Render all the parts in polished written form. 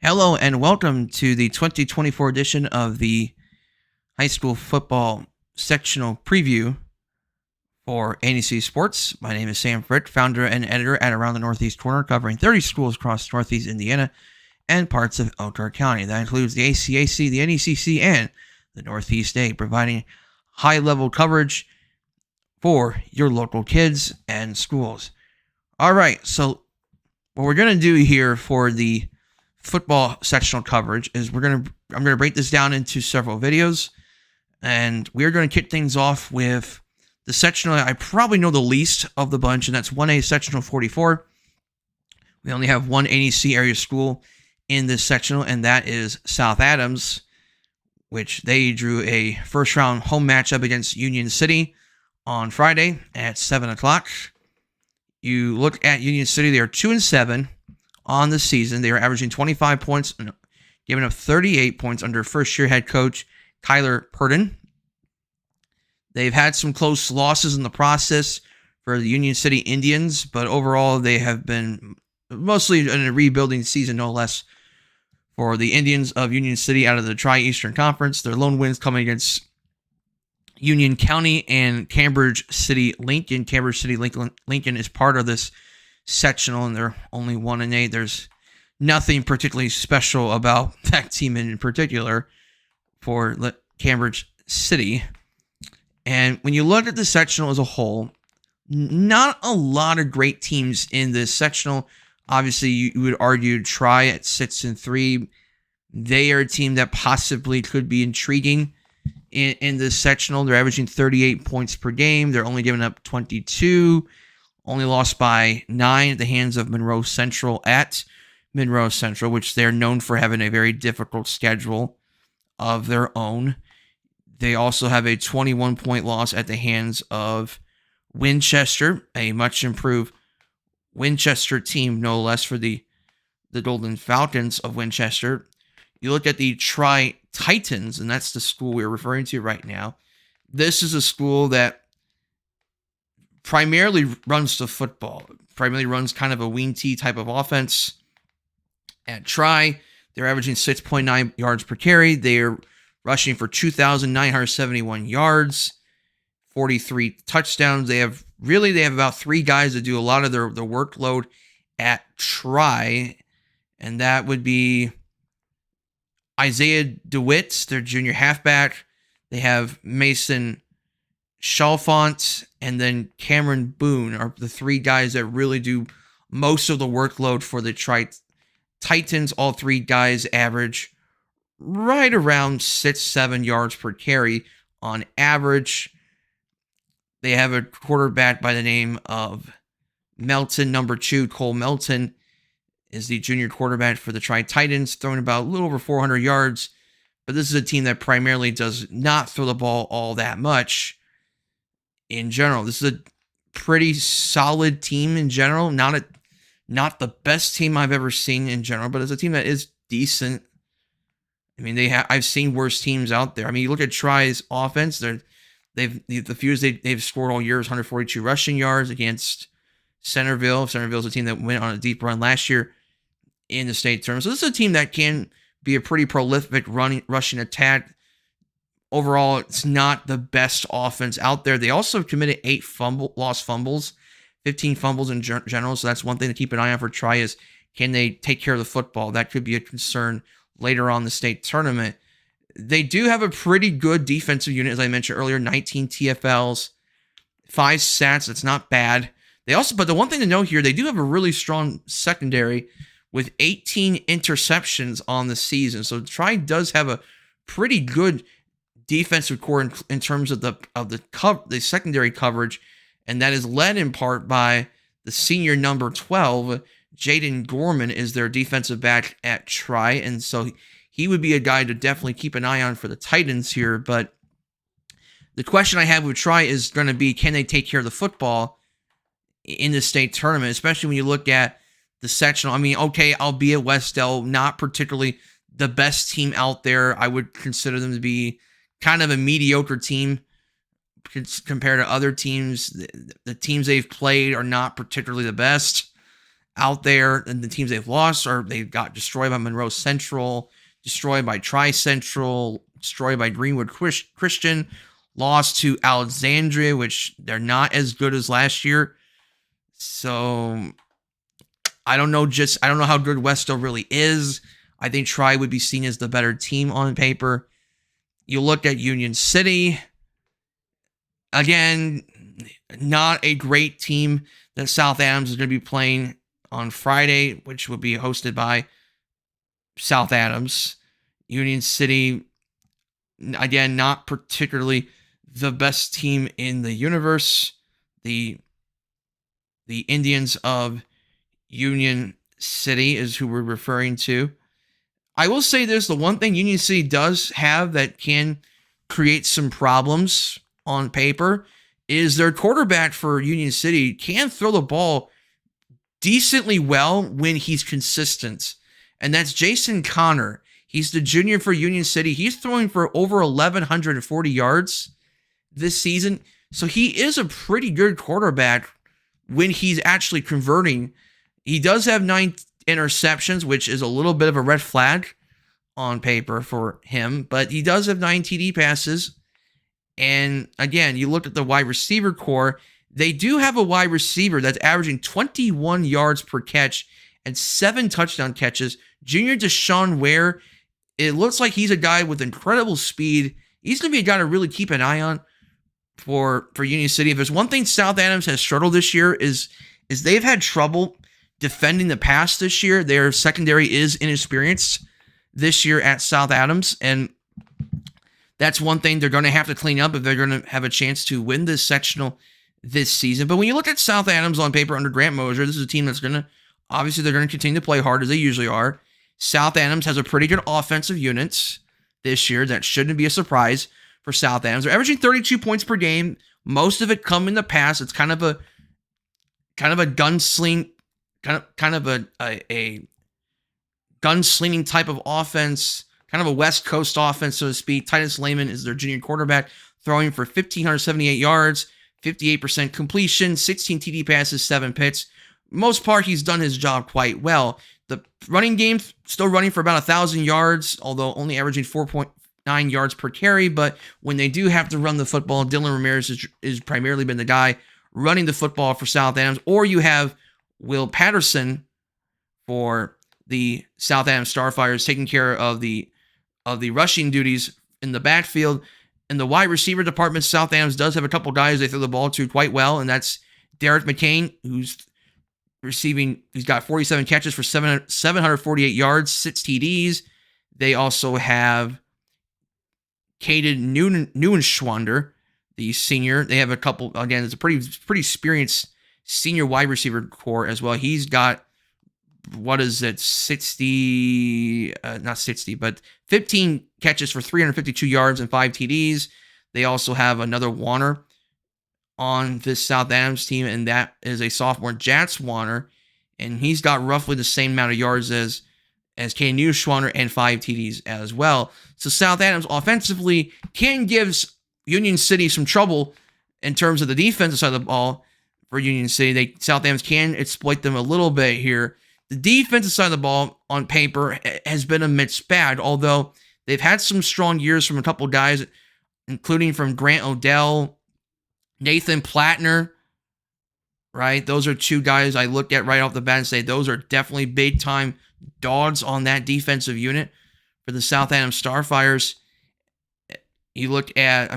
Hello and welcome to the 2024 edition of the high school football sectional preview for ANEC Sports. My name is Sam Frick, founder and editor at Around the Northeast Corner, covering 30 schools across Northeast Indiana and parts of Elkhart County. That includes the ACAC, the NECC, and the Northeast A, providing high-level coverage for your local kids and schools. All right, so what we're going to do here for the football sectional coverage is I'm going to break this down into several videos, and we're going to kick things off with the sectional I probably know the least of the bunch, and that's 1A Sectional 44. We only have one ANEC area school in this sectional, and that is South Adams, which they drew a first-round home matchup against Union City on Friday at 7 o'clock. You look at Union City, they are 2-7 on the season. They are averaging 25 points and giving up 38 points under first-year head coach Tyler Purdon. They've had some close losses in the process for the Union City Indians, but overall they have been mostly in a rebuilding season, no less, for the Indians of Union City out of the Tri-Eastern Conference. Their lone wins coming against Union County and Cambridge City Lincoln. Cambridge City Lincoln is part of this sectional, and they're only 1-8. There's nothing particularly special about that team in particular for Cambridge City. And when you look at the sectional as a whole, not a lot of great teams in this sectional. Obviously, you would argue Tri at 6-3. They are a team that possibly could be intriguing in this sectional. They're averaging 38 points per game. They're only giving up 22. Only lost by 9 at the hands of Monroe Central at Monroe Central, which they're known for having a very difficult schedule of their own. They also have a 21-point loss at the hands of Winchester, a much improved Winchester team, no less, for the Golden Falcons of Winchester. You look at the Tri-Titans, and that's the school we're referring to right now. This is a school that primarily runs the football, primarily runs kind of a wing T type of offense. At Tri, they're averaging 6.9 yards per carry. They're rushing for 2,971 yards, 43 touchdowns. They have about 3 guys that do a lot of their workload at Tri, and that would be Isaiah DeWitt, their junior halfback. They have Mason Chalfont, and then Cameron Boone are the 3 guys that really do most of the workload for the Titans. All 3 guys average right around 6-7 yards per carry on average. They have a quarterback by the name of Melton, number 2. Cole Melton is the junior quarterback for the Tri-Titans, throwing about a little over 400 yards. But this is a team that primarily does not throw the ball all that much in general. This is a pretty solid team in general. Not the best team I've ever seen in general, but it's a team that is decent. I mean, I've seen worse teams out there. I mean, you look at Tri's offense. The fewest they've scored all year is 142 rushing yards against Centerville. Centerville's a team that went on a deep run last year in the state tournament. So this is a team that can be a pretty prolific rushing attack. Overall, it's not the best offense out there. They also committed 8 lost fumbles, 15 fumbles in general. So that's one thing to keep an eye on for Tri is, can they take care of the football? That could be a concern later on in the state tournament. They do have a pretty good defensive unit, as I mentioned earlier, 19 TFLs, 5 sacks. That's not bad. But the one thing to note here, they do have a really strong secondary with 18 interceptions on the season. So Tri does have a pretty good defensive core in terms of the secondary coverage, and that is led in part by the senior number 12. Jaden Gorman is their defensive back at Tri, and so he would be a guy to definitely keep an eye on for the Titans here. But the question I have with Tri is going to be, can they take care of the football in the state tournament, especially when you look at the sectional? I mean, okay, albeit Westdale, not particularly the best team out there. I would consider them to be kind of a mediocre team compared to other teams. The teams they've played are not particularly the best. out there, and the teams they've lost are they got destroyed by Monroe Central, destroyed by Tri Central, destroyed by Greenwood Christian, lost to Alexandria, which they're not as good as last year. So I don't know how good Westo really is. I think Tri would be seen as the better team on paper. You look at Union City. Again, not a great team that South Adams is going to be playing on Friday, which will be hosted by South Adams. Union City, again, not particularly the best team in the universe. The Indians of Union City is who we're referring to. I will say this, the one thing Union City does have that can create some problems on paper is their quarterback for Union City can throw the ball decently well when he's consistent. And that's Jason Connor. He's the junior for Union City. He's throwing for over 1,140 yards this season. So he is a pretty good quarterback when he's actually converting. He does have 9 interceptions, which is a little bit of a red flag on paper for him, but he does have 9 TD passes. And again, you look at the wide receiver core, they do have a wide receiver that's averaging 21 yards per catch and 7 touchdown catches. Junior Deshaun Ware, it looks like he's a guy with incredible speed. He's going to be a guy to really keep an eye on for Union City. If there's one thing South Adams has struggled this year is they've had trouble defending the pass this year. Their secondary is inexperienced this year at South Adams, and that's one thing they're going to have to clean up if they're going to have a chance to win this sectional this season. But when you look at South Adams on paper under Grant Mosier, this is a team that's going to, obviously they're going to continue to play hard as they usually are. South Adams has a pretty good offensive unit this year. That shouldn't be a surprise for South Adams. They're averaging 32 points per game. Most of it come in the pass. It's kind of a gunsling, kind of a gunslinging type of offense, kind of a West Coast offense, so to speak. Titus Lehman is their junior quarterback, throwing for 1,578 yards, 58% completion, 16 TD passes, 7 picks. Most part, he's done his job quite well. The running game still running for about 1,000 yards, although only averaging 4.9 yards per carry. But when they do have to run the football, Dylan Ramirez is primarily been the guy running the football for South Adams. Or you have Will Patterson for the South Adams Starfires taking care of the rushing duties in the backfield. In the wide receiver department, South Adams does have a couple guys they throw the ball to quite well, and that's Derek McCain, he's got 47 catches for 748 yards, 6 TDs. They also have Caden Neuenschwander, the senior. They have a couple, again, it's a pretty experienced senior wide receiver core as well. He's got, 15 catches for 352 yards and 5 TDs. They also have another Warner on this South Adams team, and that is a sophomore, Jats Warner, and he's got roughly the same amount of yards as Caden Neuenschwander and 5 TDs as well. So South Adams offensively can give Union City some trouble in terms of the defensive side of the ball for Union City. South Adams can exploit them a little bit here. The defensive side of the ball on paper has been a mixed bag, although they've had some strong years from a couple of guys, including from Grant Odell, Nathan Plattner, right? Those are 2 guys I looked at right off the bat and say those are definitely big-time dogs on that defensive unit for the South Adams Starfires. You look at,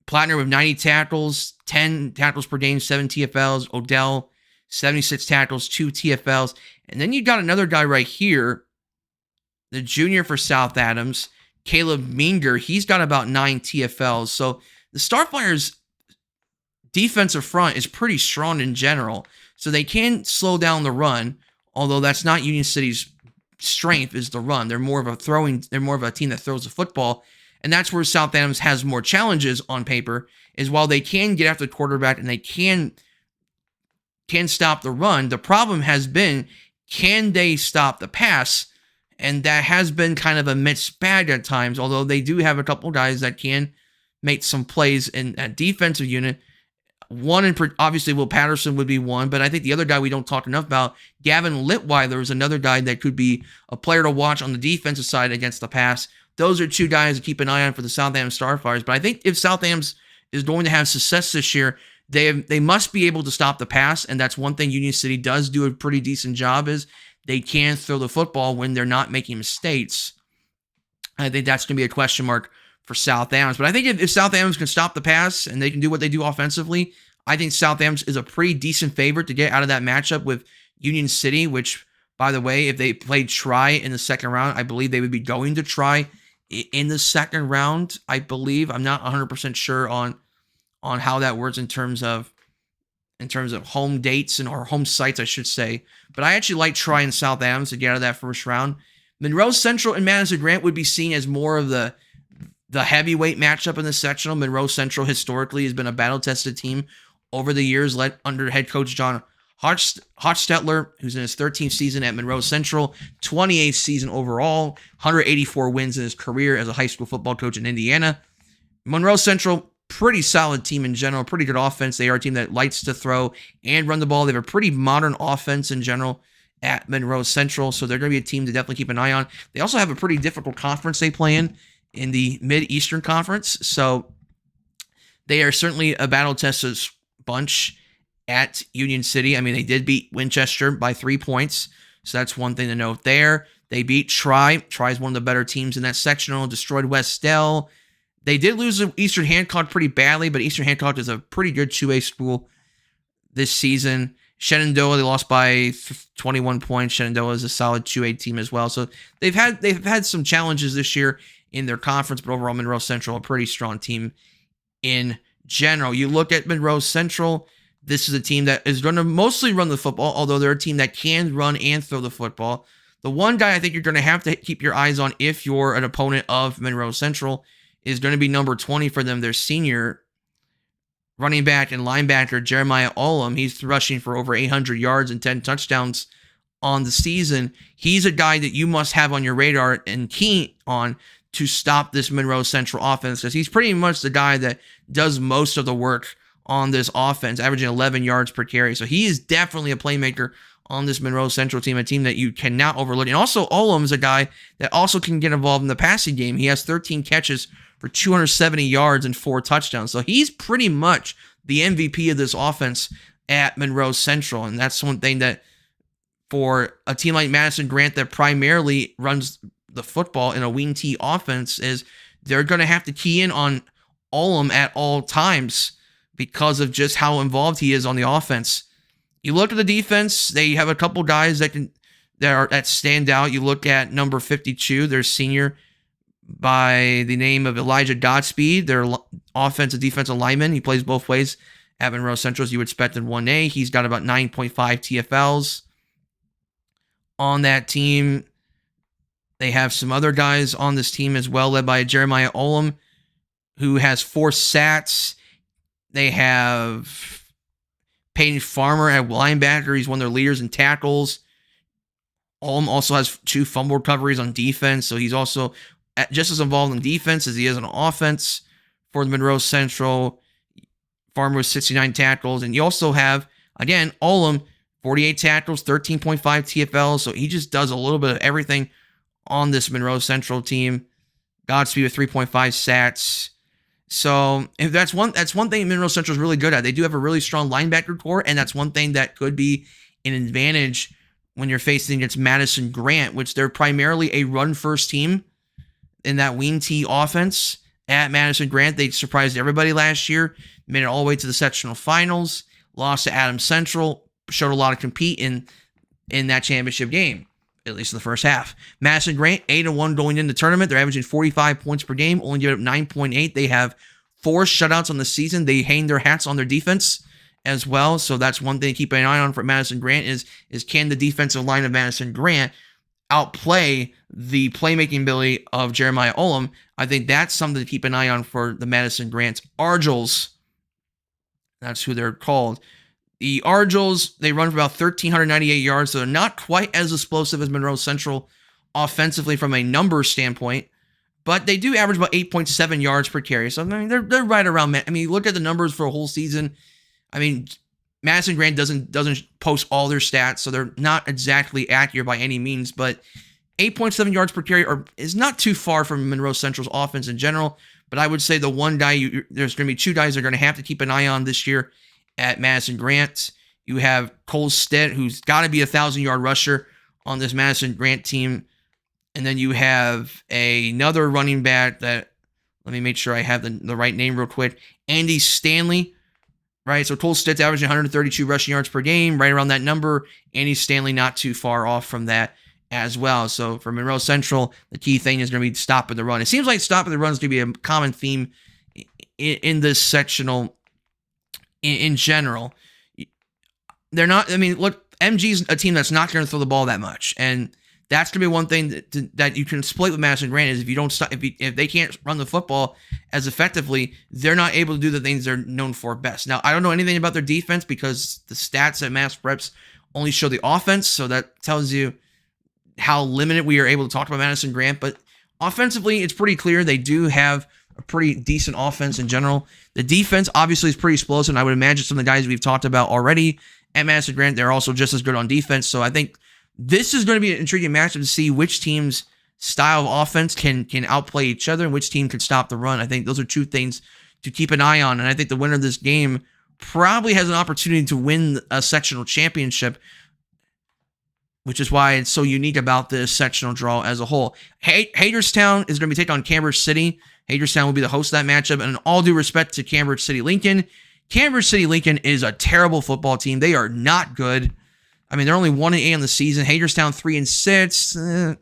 Plattner with 90 tackles, 10 tackles per game, 7 TFLs. Odell, 76 tackles, 2 TFLs. And then you got another guy right here, the junior for South Adams, Caleb Meanger. He's got about 9 TFLs. So the Starfires' defensive front is pretty strong in general. So they can slow down the run, although that's not Union City's strength is the run. They're more of a team that throws the football. And that's where South Adams has more challenges on paper, is while they can get after the quarterback and they can stop the run, the problem has been, can they stop the pass? And that has been kind of a mixed bag at times, although they do have a couple guys that can make some plays in that defensive unit. Obviously Will Patterson would be one, but I think the other guy we don't talk enough about, Gavin Litweiler, is another guy that could be a player to watch on the defensive side against the pass. Those are two guys to keep an eye on for the Southampton Starfires. But I think if Southampton is going to have success this year, they must be able to stop the pass, and that's one thing Union City does do a pretty decent job is they can throw the football when they're not making mistakes. I think that's going to be a question mark for Southampton. But I think if Southampton can stop the pass and they can do what they do offensively, I think Southampton is a pretty decent favorite to get out of that matchup with Union City, which, by the way, if they played Try in the second round, I believe they would be going to Try in the second round, I believe. I'm not 100% sure on how that works in terms of home dates or home sites, I should say. But I actually like Try and Southampton to get out of that first round. Monroe Central and Madison-Grant would be seen as more of the heavyweight matchup in the sectional. Monroe Central historically has been a battle-tested team over the years, led under head coach John Hochstetler, who's in his 13th season at Monroe Central, 28th season overall, 184 wins in his career as a high school football coach in Indiana. Monroe Central, pretty solid team in general, pretty good offense. They are a team that likes to throw and run the ball. They have a pretty modern offense in general at Monroe Central, so they're going to be a team to definitely keep an eye on. They also have a pretty difficult conference they play in the Mid-Eastern Conference, so they are certainly a battle-tested bunch at Union City. I mean, they did beat Winchester by 3 points, so that's one thing to note there. They beat Try. Try is one of the better teams in that sectional, destroyed Westell. They did lose to Eastern Hancock pretty badly, but Eastern Hancock is a pretty good 2A school this season. Shenandoah, they lost by 21 points. Shenandoah is a solid 2A team as well. So they've had some challenges this year in their conference, but overall Monroe Central, a pretty strong team in general. You look at Monroe Central, this is a team that is going to mostly run the football, although they're a team that can run and throw the football. The one guy I think you're going to have to keep your eyes on if you're an opponent of Monroe Central is going to be number 20 for them, their senior running back and linebacker, Jeremiah Olam. He's rushing for over 800 yards and 10 touchdowns on the season. He's a guy that you must have on your radar and key on to stop this Monroe Central offense, because he's pretty much the guy that does most of the work on this offense, averaging 11 yards per carry. So he is definitely a playmaker on this Monroe Central team, a team that you cannot overlook. And also, Olam is a guy that also can get involved in the passing game. He has 13 catches for 270 yards and 4 touchdowns. So he's pretty much the MVP of this offense at Monroe Central. And that's one thing that for a team like Madison-Grant that primarily runs the football in a wing T offense is they're going to have to key in on Olam at all times because of just how involved he is on the offense. You look at the defense, they have a couple guys that stand out. You look at number 52, their senior by the name of Elijah Godspeed, their offensive defensive lineman. He plays both ways at Monroe Central, as you would expect in 1A. He's got about 9.5 TFLs on that team. They have some other guys on this team as well, led by Jeremiah Olam, who has 4 sacks. They have Peyton Farmer at linebacker. He's one of their leaders in tackles. Olam also has 2 fumble recoveries on defense, so he's also just as involved in defense as he is on offense for the Monroe Central. Farmer with 69 tackles. And you also have, again, Olam, 48 tackles, 13.5 TFLs. So he just does a little bit of everything on this Monroe Central team. Godspeed with 3.5 sacks. So if that's one thing Monroe Central is really good at. They do have a really strong linebacker core, and that's one thing that could be an advantage when you're facing against Madison-Grant, which they're primarily a run-first team in that wing T offense at Madison-Grant. They surprised everybody last year, made it all the way to the sectional finals, lost to Adams Central, showed a lot of compete in that championship game, at least in the first half. Madison-Grant, 8-1 going into the tournament. They're averaging 45 points per game, only give up 9.8. They have 4 shutouts on the season. They hang their hats on their defense as well, so that's one thing to keep an eye on for Madison-Grant is can the defensive line of Madison-Grant outplay the playmaking ability of Jeremiah Olam? I think that's something to keep an eye on for the Madison-Grant Argels. That's who they're called. The Argels, they run for about 1,398 yards, so they're not quite as explosive as Monroe Central offensively from a numbers standpoint, but they do average about 8.7 yards per carry. So, I mean, they're right around, I mean, look at the numbers for a whole season. I mean, Madison-Grant doesn't post all their stats, so they're not exactly accurate by any means, but 8.7 yards per carry is not too far from Monroe Central's offense in general. But I would say the one guy, there's going to be two guys they're going to have to keep an eye on this year at Madison-Grant. You have Cole Stitt, who's got to be a 1,000-yard rusher on this Madison-Grant team. And then you have another running back that, let me make sure I have the right name real quick, Andy Stanley, right? So Cole Stitt's averaging 132 rushing yards per game, right around that number. Andy Stanley not too far off from that as well. So for Monroe Central, the key thing is going to be stopping the run. It seems like stopping the run is going to be a common theme in this sectional in general. They're not, I mean, look, MG's a team that's not going to throw the ball that much. And that's going to be one thing that you can split with Madison-Grant is if you don't stop, if they can't run the football as effectively, they're not able to do the things they're known for best. Now, I don't know anything about their defense because the stats at Mass Preps only show the offense. So that tells you how limited we are able to talk about Madison-Grant, but offensively, it's pretty clear they do have a pretty decent offense in general. The defense obviously is pretty explosive, and I would imagine some of the guys we've talked about already at Madison-Grant, they're also just as good on defense. So I think this is going to be an intriguing matchup to see which team's style of offense can outplay each other and which team can stop the run. I think those are two things to keep an eye on, and I think the winner of this game probably has an opportunity to win a sectional championship, which is why it's so unique about this sectional draw as a whole. Hagerstown is going to be taking on Cambridge City. Hagerstown will be the host of that matchup. And in all due respect to Cambridge City Lincoln, Cambridge City Lincoln is a terrible football team. They are not good. I mean, they're only 1-8 on the season. Hagerstown 3-6.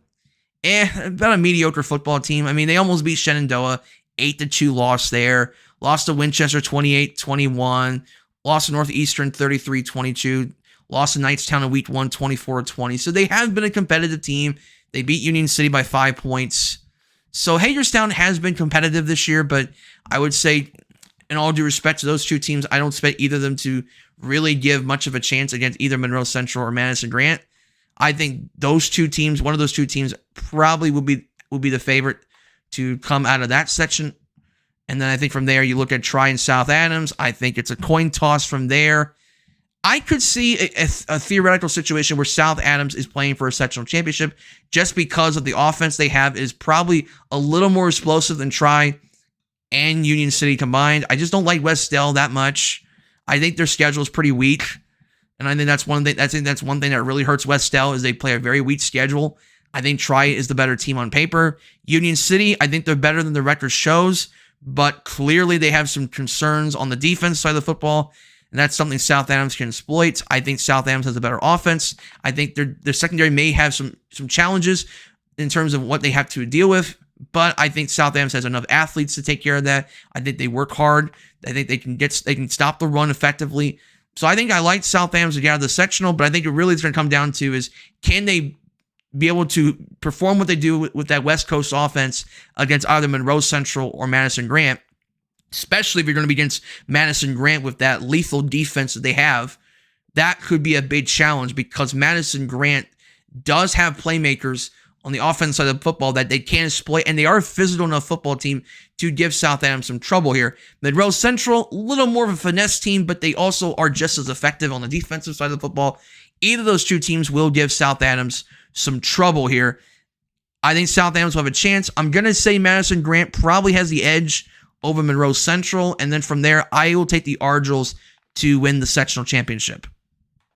About a mediocre football team. I mean, they almost beat Shenandoah. 8-2 loss there. Lost to Winchester 28-21. Lost to Northeastern 33-22. Lost to Knightstown in week 1, 24-20. So they have been a competitive team. They beat Union City by 5 points. So Hagerstown has been competitive this year, but I would say, in all due respect to those two teams, I don't expect either of them to really give much of a chance against either Monroe Central or Madison-Grant. I think those two teams, one of those two teams, probably will be the favorite to come out of that section. And then I think from there, you look at Tri and South Adams. I think it's a coin toss from there. I could see a theoretical situation where South Adams is playing for a sectional championship just because of the offense they have is probably a little more explosive than Tri and Union City combined. I just don't like West Dell that much. I think their schedule is pretty weak, and I think that's one thing. That's one thing that really hurts West Dell is they play a very weak schedule. I think Tri is the better team on paper. Union City, I think they're better than the record shows, but clearly they have some concerns on the defense side of the football. And that's something South Adams can exploit. I think South Adams has a better offense. I think their secondary may have some challenges in terms of what they have to deal with, but I think South Adams has enough athletes to take care of that. I think they work hard. I think they can stop the run effectively. So I think I like South Adams to get out of the sectional, but I think it really is going to come down to is can they be able to perform what they do with that West Coast offense against either Monroe Central or Madison-Grant. Especially if you're going to be against Madison-Grant with that lethal defense that they have, that could be a big challenge because Madison-Grant does have playmakers on the offense side of the football that they can exploit, and they are a physical enough football team to give South Adams some trouble here. Monroe Central, a little more of a finesse team, but they also are just as effective on the defensive side of the football. Either of those two teams will give South Adams some trouble here. I think South Adams will have a chance. I'm going to say Madison-Grant probably has the edge over Monroe Central, and then from there, I will take the Argylls to win the sectional championship.